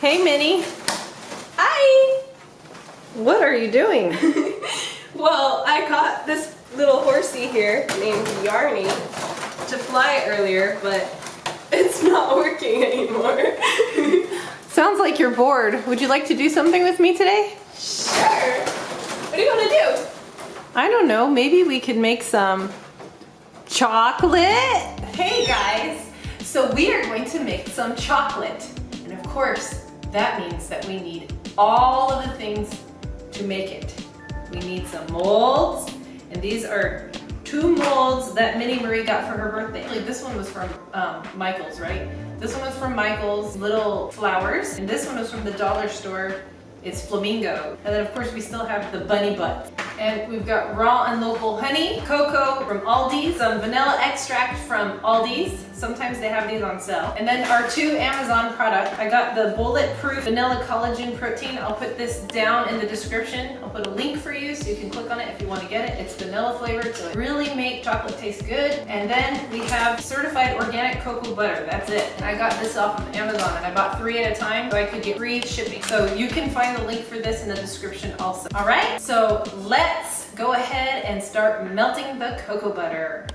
Hey, Minnie. Hi! What are you doing? Well, I got this little horsey here named Yarny to fly earlier, but it's not working anymore. Sounds like you're bored. Would you like to do something with me today? Sure. What do you want to do? I don't know. Maybe we could make some chocolate. Hey guys! So we are going to make some chocolate. And of course, that means that we need all of the things to make it. We need some molds, and these are 2 molds that Minnie Marie got for her birthday. Actually, this one was from Michael's, right? This one was from Michael's Little Flowers, and this one was from the dollar store. It's Flamingo. And then of course we still have the bunny butts. And we've got raw and local honey, cocoa from Aldi's, some vanilla extract from Aldi's. Sometimes they have these on sale. And then our 2 Amazon products. I got the Bulletproof Vanilla Collagen Protein. I'll put this down in the description. I'll put a link for you so you can click on it if you want to get it. It's vanilla flavored, so it really makes chocolate taste good. And then we have certified organic cocoa butter. That's it. And I got this off of Amazon, and I bought 3 at a time so I could get free shipping. So you can find the link for this in the description also. All right, so let's go ahead and start melting the cocoa butter.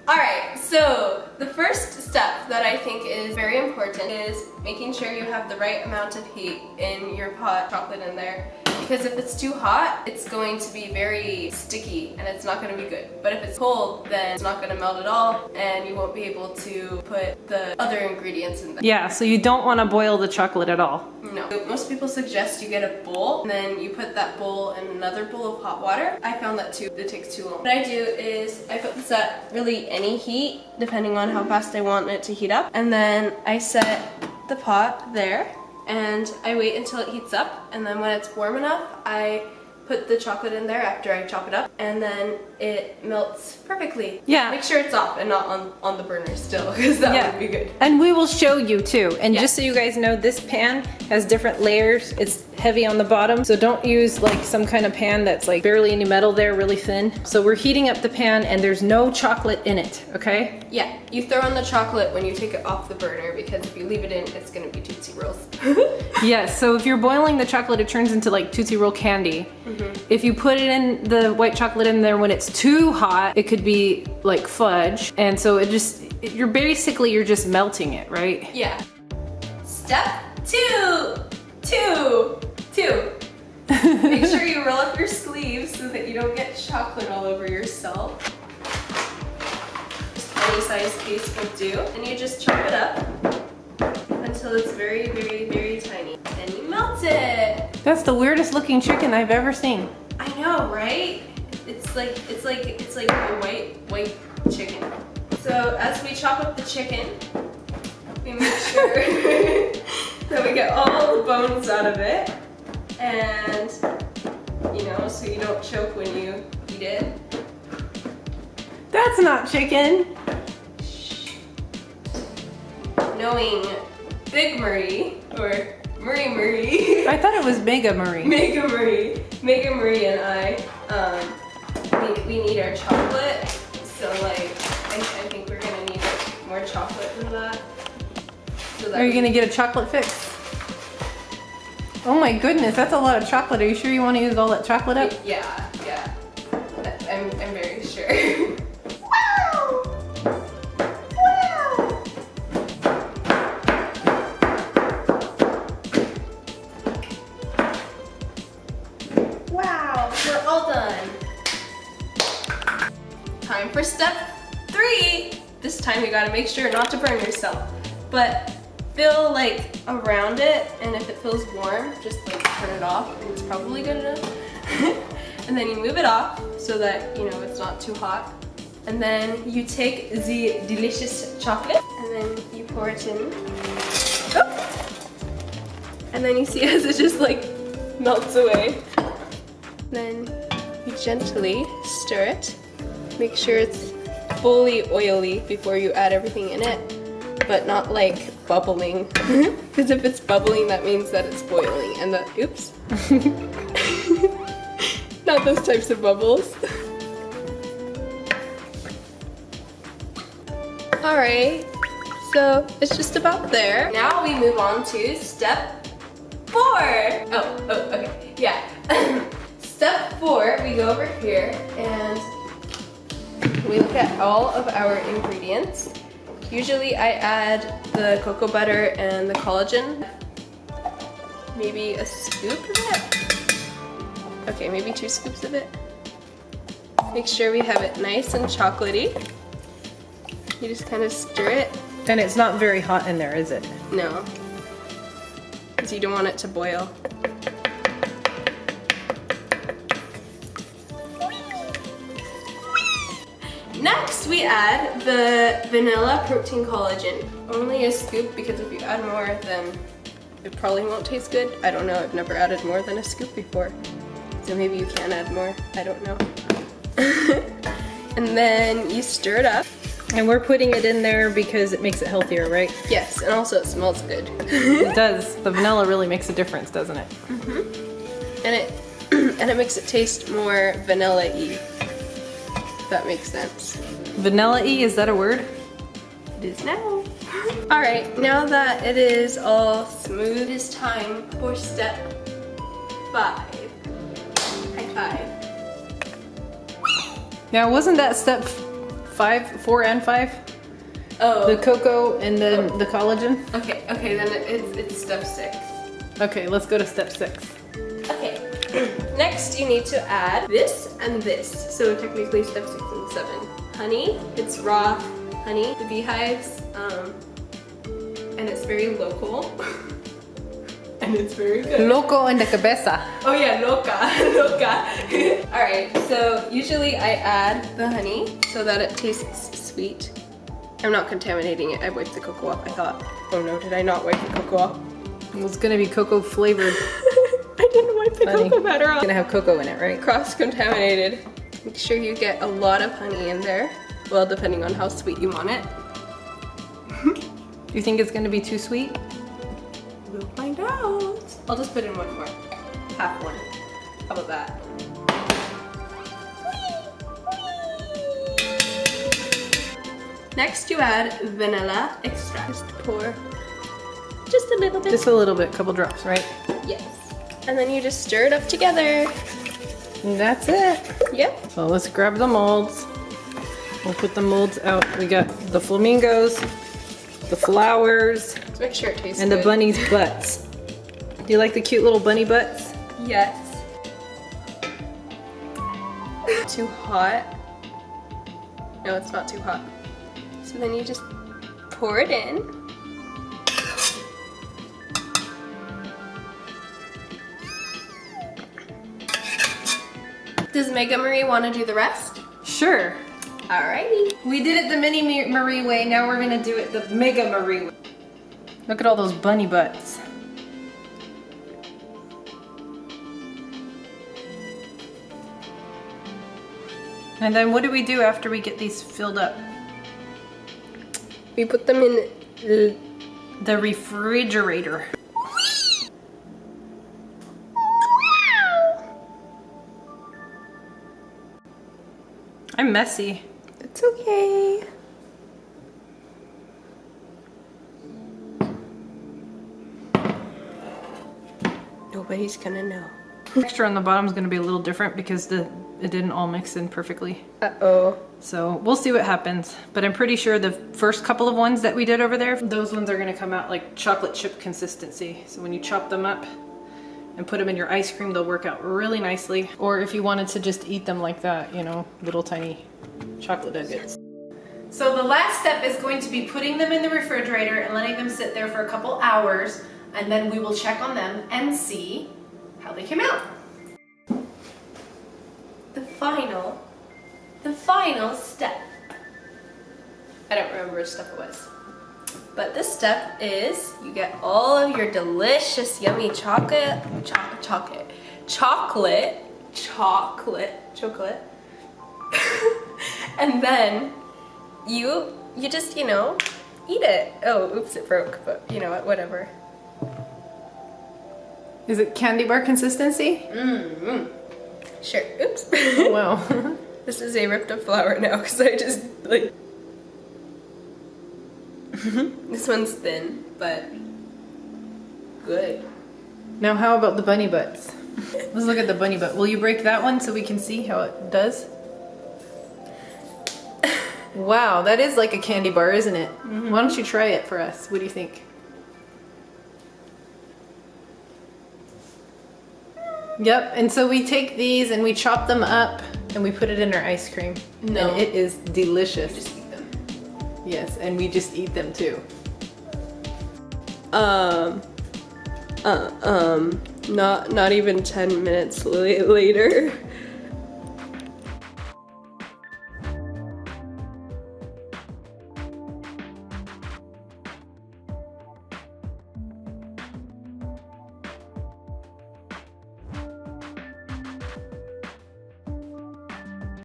Alright, so the first step that I think is very important is making sure you have the right amount of heat in your pot, chocolate in there. Because if it's too hot, it's going to be very sticky and it's not going to be good. But if it's cold, then it's not going to melt at all and you won't be able to put the other ingredients in there. Yeah, so you don't want to boil the chocolate at all. No. Most people suggest you get a bowl and then you put that bowl in another bowl of hot water. I found that too, it takes too long. What I do is I put this at really any heat, depending on how fast I want it to heat up. And then I set the pot there. And I wait until it heats up, and then when it's warm enough, I put the chocolate in there after I chop it up, and then it melts perfectly. Yeah. Make sure it's off and not on the burner still, because that would be good. And we will show you too. And just so you guys know, this pan has different layers. It's heavy on the bottom, so don't use like some kind of pan that's like barely any metal there, really thin. So we're heating up the pan and there's no chocolate in it, okay? Yeah, you throw in the chocolate when you take it off the burner, because if you leave it in, it's gonna be Tootsie Rolls. Yes, so if you're boiling the chocolate, it turns into like Tootsie Roll candy. If you put it in the white chocolate in there when it's too hot, it could be like fudge. And so it just, you're just melting it, right? Yeah. Step 2. Make sure you roll up your sleeves so that you don't get chocolate all over yourself. Just any size piece will do. And you just chop it up until it's very, very, very tiny. And you melt it. That's the weirdest looking chicken I've ever seen. I know, right? It's like a white chicken. So as we chop up the chicken, we make sure that we get all the bones out of it. And, you know, so you don't choke when you eat it. That's not chicken. Knowing Big Marie, or Marie. I thought it was Mega Marie. Mega Marie and I, we need our chocolate. So like, I think we're gonna need more chocolate than that. So that Are you gonna get a chocolate fix? Oh my goodness, that's a lot of chocolate. Are you sure you want to use all that chocolate up? Yeah. I'm very sure. Wow! Wow, we're all done. Time for step 3. This time you gotta make sure not to burn yourself. But feel like around it, and if it feels warm, just like turn it off, and it's probably good enough. And then you move it off so that, you know, it's not too hot. And then you take the delicious chocolate, and then you pour it in. Oh! And then you see as it just like melts away. Then you gently stir it. Make sure it's fully oily before you add everything in it, but not like bubbling. Because if it's bubbling, that means that it's boiling. And oops. Not those types of bubbles. Alright, so it's just about there. Now we move on to step 4. Oh, okay, yeah. Step 4, we go over here and we look at all of our ingredients. Usually I add the cocoa butter and the collagen. Maybe a scoop of it. Okay, maybe 2 scoops of it. Make sure we have it nice and chocolatey. You just kind of stir it. And it's not very hot in there, is it? No, because you don't want it to boil. Next, we add the vanilla protein collagen. Only a scoop, because if you add more, then it probably won't taste good. I don't know, I've never added more than a scoop before. So maybe you can add more, I don't know. And then you stir it up. And we're putting it in there because it makes it healthier, right? Yes, and also it smells good. It does. The vanilla really makes a difference, doesn't it? Mm-hmm. And it makes it taste more vanilla-y. If that makes sense. Vanilla-y, is that a word? It is now. All right, now that it is all smooth, it is time for step 5. High 5. Now, wasn't that step 4 and 5? Oh. The cocoa and then the collagen? Okay, then it's step 6. Okay, let's go to step 6. Okay. Next, you need to add this and this. So technically step 6 and 7. Honey, it's raw honey, the beehives, and it's very local. And it's very good. Loco en la cabeza. Oh yeah, loca. All right, so usually I add the honey so that it tastes sweet. I'm not contaminating it. I wiped the cocoa off, I thought. Oh no, did I not wipe the cocoa off? It's gonna be cocoa flavored. I didn't wipe the cocoa butter off. It's gonna have cocoa in it, right? Cross-contaminated. Make sure you get a lot of honey in there. Well, depending on how sweet you want it. Do you think it's gonna be too sweet? We'll find out. I'll just put in one more. Half one. How about that? Next you add vanilla extract. Just pour just a little bit. Just a little bit, couple drops, right? Yes. And then you just stir it up together. And that's it. Yep. So let's grab the molds. We'll put the molds out. We got the flamingos, the flowers, Let's make sure it tastes and good. the bunny's butts. Do you like the cute little bunny butts? Yes. Too hot? No, it's not too hot. So then you just pour it in. Does Mega Marie want to do the rest? Sure. Alrighty. We did it the Mini Marie way, now we're gonna do it the Mega Marie way. Look at all those bunny butts. And then what do we do after we get these filled up? We put them in The refrigerator. I'm messy. It's okay. Nobody's gonna know. Texture on the bottom is going to be a little different because it didn't all mix in perfectly. Uh-oh. So we'll see what happens. But I'm pretty sure the first couple of ones that we did over there, those ones are going to come out like chocolate chip consistency. So when you chop them up and put them in your ice cream, they'll work out really nicely. Or if you wanted to just eat them like that, you know, little tiny chocolate nuggets. So the last step is going to be putting them in the refrigerator and letting them sit there for a couple hours, and then we will check on them and see how they came out. The final step. I don't remember which step it was. But this step is you get all of your delicious, yummy chocolate. And then you just, you know, eat it. Oh, oops, it broke, but you know what, whatever. Is it candy bar consistency? Mm-hmm. Sure, oops. Oh, wow. This is a ripped up flower now because I just like. This one's thin, but good. Now how about the bunny butts? Let's look at the bunny butt. Will you break that one so we can see how it does? Wow, that is like a candy bar, isn't it? Mm-hmm. Why don't you try it for us? What do you think? Yep, and so we take these and we chop them up and we put it in our ice cream. No. And it is delicious. We just eat them. Yes, and we just eat them too. Not even 10 minutes later.